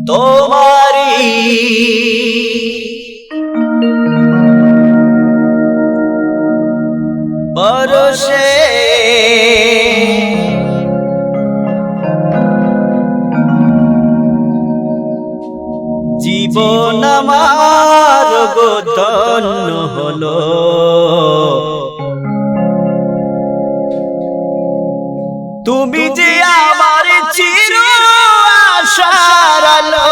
তোমারি পরশে জীবন আমার গো ধন্য হলো, তুমি যে আমার চির আশার আলো,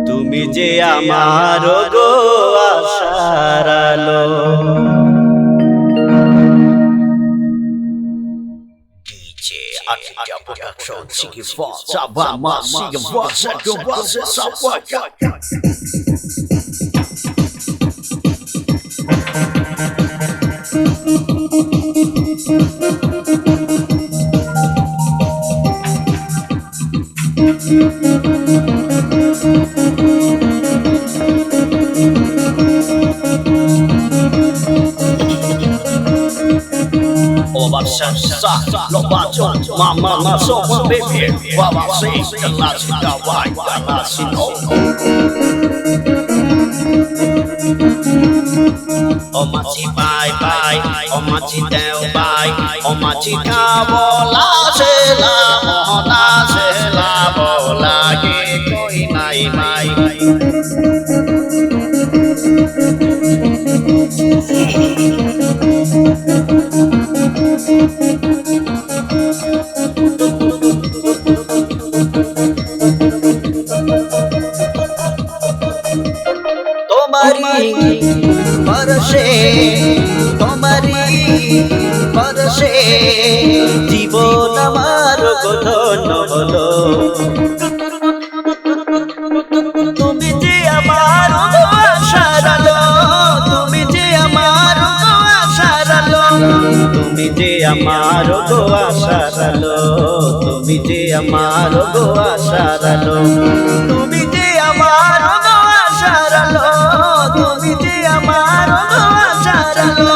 তুমি যে আমার গো আশার আলো। DJ Atija Production, Sigi Forza, Vama, Sigi Forza, que você só pode. Obasansa, lo bacho, mama, so baby, baba say, kalasi kawai, kalasi no. Omachi bye bye, omachi del bye, omachi kabola se la bola ke koi nai mai. তোমারি পরশে জীবন আমার গো ধন্য হলো, তুমি যে আমার গো আশার আলো, তুমি যে আমার গো আশার আলো, তুমি যে আমার গো আশার আলো, তুমি যে আমার গো আশার আলো, তুমি যে আমার গো আশার আলো, তুমি যে আমার গো আশার আলো।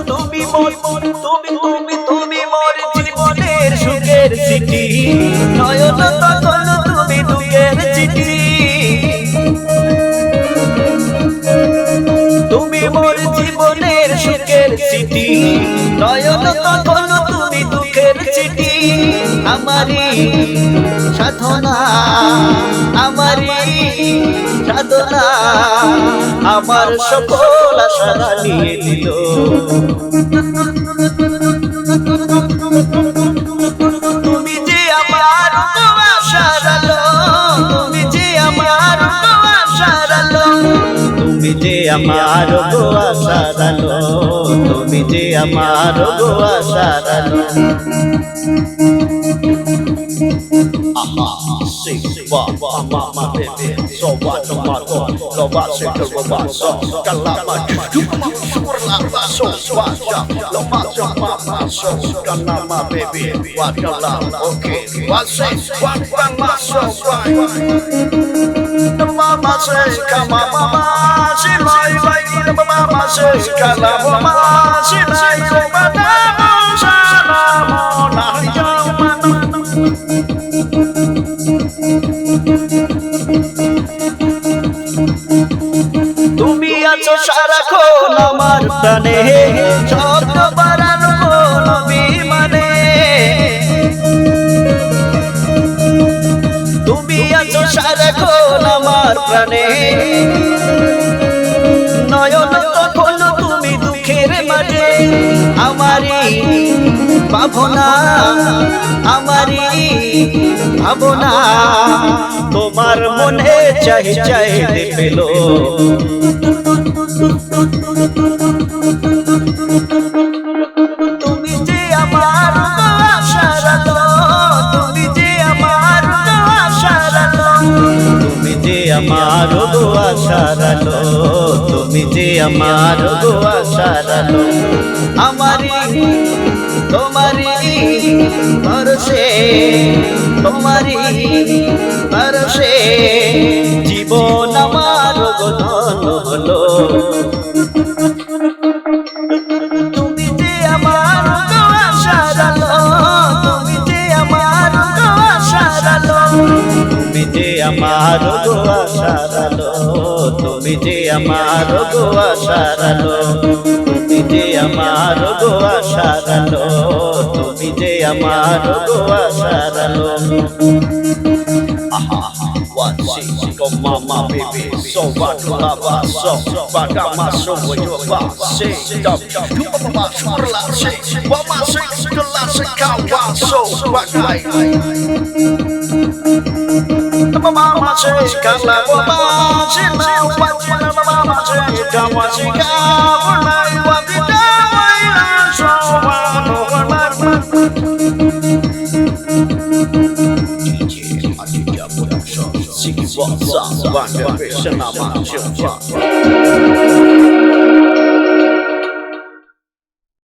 তুমি মোর জীবনের সুখের চিঠি, নয়ন তখন তুমি দুঃখের চিঠি, তুমি মোর জীবনের সুখের চিঠি, নয়ন তখন তুমি দুঃখের চিঠি, আমারি সাধনা, আমারি সাধনা, আমার সকল আশা নিয়ে দিল। তুমি যে আমার গো আশার আলো, তুমি যে আমার গো আশার আলো, তুমি যে আমার গো আশার আলো, তুমি যে আমার গো আশার আলো। Sing, wa, mama, baby, so what, tomato, lo base, lo baso, calama, curla, so waja, lo macho, mama, so calama, baby, what calama, okay, what say, what mama, so why? The mama say, come on, mama, she like, the mama say, calama, mama, she like, but I'm shana, mona, yo, সারাক্ষণ আমার প্রাণে শব্দ বাড়ানো কোন বিমানে তুমি আছো সারাক্ষণ আমার প্রাণে নয়ন তখন তুমি দুঃখের মাঝে আমারই ভাবনা ভাবনা তোমার মনে চাই চাইতে পেল তুমি যে আমার আশার আলো তুমি যে আমার আশার আলো তুমি যে আমার আশার আলো তুমি যে আমার আশার আলো আমারি তোমারি ভরসে তোমারি ভরসে জীবন আমার ধন হলো তুমি যে আমার আশার আলো তুমি যে আমার আশার আলো তুমি যে আমার আশার আলো তুমি যে আমার আশার আলো তুমি যে আমার আশার আলো তুমি যে আমার আশার আলো One six, go mama baby, so what you love us so, but I'm so what you love say, stop, you mama shurla say, what my say, you love say, kawa so, what I. Mama say, kala mama say, now what you mama say, kawa say, kawa, what you do, so what. Sing it, what's up? One, the vision, I'm on your